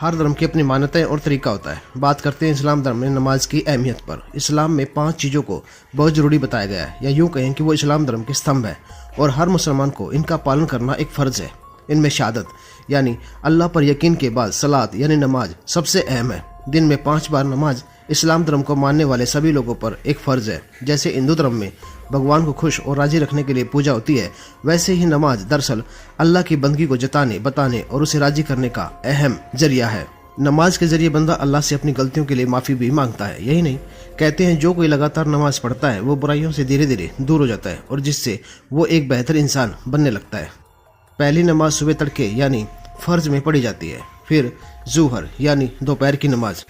ہر دھرم کی اپنی مانتیں اور طریقہ ہوتا ہے۔ بات کرتے ہیں اسلام دھرم میں نماز کی اہمیت پر۔ اسلام میں 5 چیزوں کو بہت ضروری بتایا گیا ہے، یا یوں کہیں کہ وہ اسلام دھرم کے ستمبھ ہے اور ہر مسلمان کو ان کا پالن کرنا ایک فرض ہے۔ ان میں شہادت یعنی اللہ پر یقین کے بعد صلاۃ یعنی نماز سب سے اہم ہے۔ دن میں 5 بار نماز اسلام دھرم کو ماننے والے سبھی لوگوں پر ایک فرض ہے۔ جیسے ہندو دھرم میں بھگوان کو خوش اور راضی رکھنے کے لیے پوجا ہوتی ہے، ویسے ہی نماز دراصل اللہ کی بندگی کو جتانے، بتانے اور اسے راضی کرنے کا اہم ذریعہ ہے۔ نماز کے ذریعے بندہ اللہ سے اپنی غلطیوں کے لیے معافی بھی مانگتا ہے۔ یہی نہیں، کہتے ہیں جو کوئی لگاتار نماز پڑھتا ہے وہ برائیوں سے دھیرے دھیرے دور ہو جاتا ہے اور جس سے وہ ایک بہتر انسان بننے لگتا ہے۔ پہلی نماز صبح تڑکے یعنی فرض میں پڑھی جاتی ہے، پھر ظہر یعنی دوپہر کی نماز،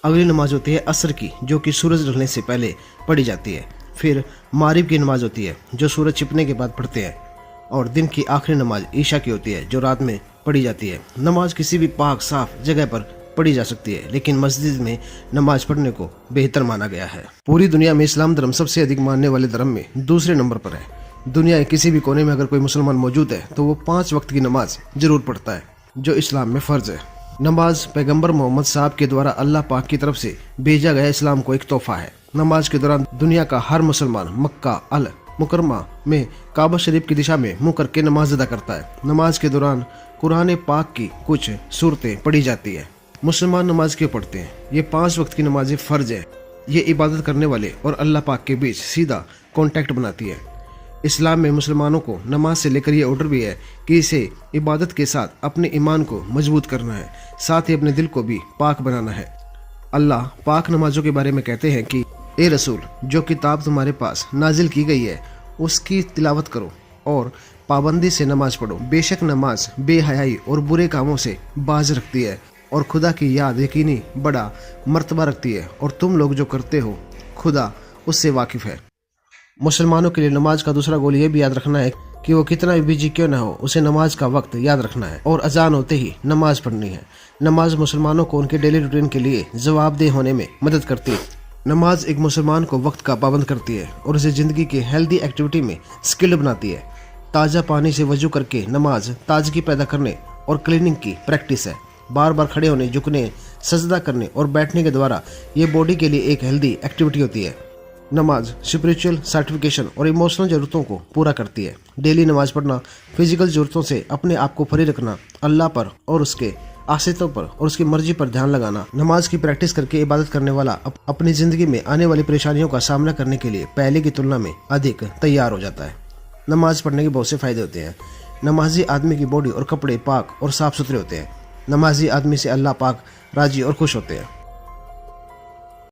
اگلی نماز ہوتی ہے عصر کی جو کہ سورج ڈھلنے سے پہلے پڑھی جاتی ہے، پھر مغرب کی نماز ہوتی ہے جو سورج چھپنے کے بعد پڑھتے ہیں، اور دن کی آخری نماز عشاء کی ہوتی ہے جو رات میں پڑھی جاتی ہے۔ نماز کسی بھی پاک صاف جگہ پر پڑھی جا سکتی ہے، لیکن مسجد میں نماز پڑھنے کو بہتر مانا گیا ہے۔ پوری دنیا میں اسلام دھرم سب سے ادھک ماننے والے دھرم میں دوسرے نمبر پر ہے۔ دنیا کے کسی بھی کونے میں اگر کوئی مسلمان موجود ہے تو وہ 5 وقت کی نماز ضرور پڑھتا ہے جو اسلام میں فرض ہے۔ نماز پیغمبر محمد صاحب کے دوارا اللہ پاک کی طرف سے بھیجا گیا اسلام کو ایک تحفہ ہے۔ نماز کے دوران دنیا کا ہر مسلمان مکہ المکرمہ میں کعبہ شریف کی دشا میں منہ کر کے نماز ادا کرتا ہے۔ نماز کے دوران قرآن پاک کی کچھ صورتیں پڑھی جاتی ہیں۔ مسلمان نماز کیوں پڑھتے ہیں؟ یہ 5 وقت کی نمازیں فرض ہے۔ یہ عبادت کرنے والے اور اللہ پاک کے بیچ سیدھا کانٹیکٹ بناتی ہے۔ اسلام میں مسلمانوں کو نماز سے لے کر یہ آرڈر بھی ہے کہ اسے عبادت کے ساتھ اپنے ایمان کو مضبوط کرنا ہے، ساتھ ہی اپنے دل کو بھی پاک بنانا ہے۔ اللہ پاک نمازوں کے بارے میں کہتے ہیں کہ اے رسول، جو کتاب تمہارے پاس نازل کی گئی ہے اس کی تلاوت کرو اور پابندی سے نماز پڑھو، بے شک نماز بے حیائی اور برے کاموں سے باز رکھتی ہے اور خدا کی یاد یقینی بڑا مرتبہ رکھتی ہے، اور تم لوگ جو کرتے ہو خدا اس سے واقف ہے۔ مسلمانوں کے لیے نماز کا دوسرا گول یہ بھی یاد رکھنا ہے کہ وہ کتنا بھی بزی کیوں نہ ہو، اسے نماز کا وقت یاد رکھنا ہے اور اذان ہوتے ہی نماز پڑھنی ہے۔ نماز مسلمانوں کو ان کے ڈیلی روٹین کے لیے جواب دہ ہونے میں مدد کرتی ہے۔ نماز ایک مسلمان کو وقت کا پابند کرتی ہے اور اسے زندگی کے ہیلدی ایکٹیویٹی میں سکلڈ بناتی ہے۔ تازہ پانی سے وضو کر کے نماز تازگی پیدا کرنے اور کلیننگ کی پریکٹس ہے۔ بار بار کھڑے ہونے، جھکنے، سجدہ کرنے اور بیٹھنے کے دوارا یہ باڈی کے لیے ایک ہیلدی ایکٹیویٹی ہوتی ہے۔ نماز اسپریچول سرٹیفکیشن اور ایموشنل ضرورتوں کو پورا کرتی ہے۔ ڈیلی نماز پڑھنا فزیکل ضرورتوں سے اپنے آپ کو فری رکھنا، اللہ پر اور اس کے آسیتوں پر اور اس کی مرضی پر دھیان لگانا۔ نماز کی پریکٹس کر کے عبادت کرنے والا اپنی زندگی میں آنے والی پریشانیوں کا سامنا کرنے کے لیے پہلے کی تلنا میں ادھک تیار ہو جاتا ہے۔ نماز پڑھنے کے بہت سے فائدے ہوتے ہیں۔ نمازی آدمی کی باڈی اور کپڑے پاک اور صاف ستھرے ہوتے ہیں۔ نمازی آدمی سے اللہ پاک راضی اور خوش ہوتے ہیں۔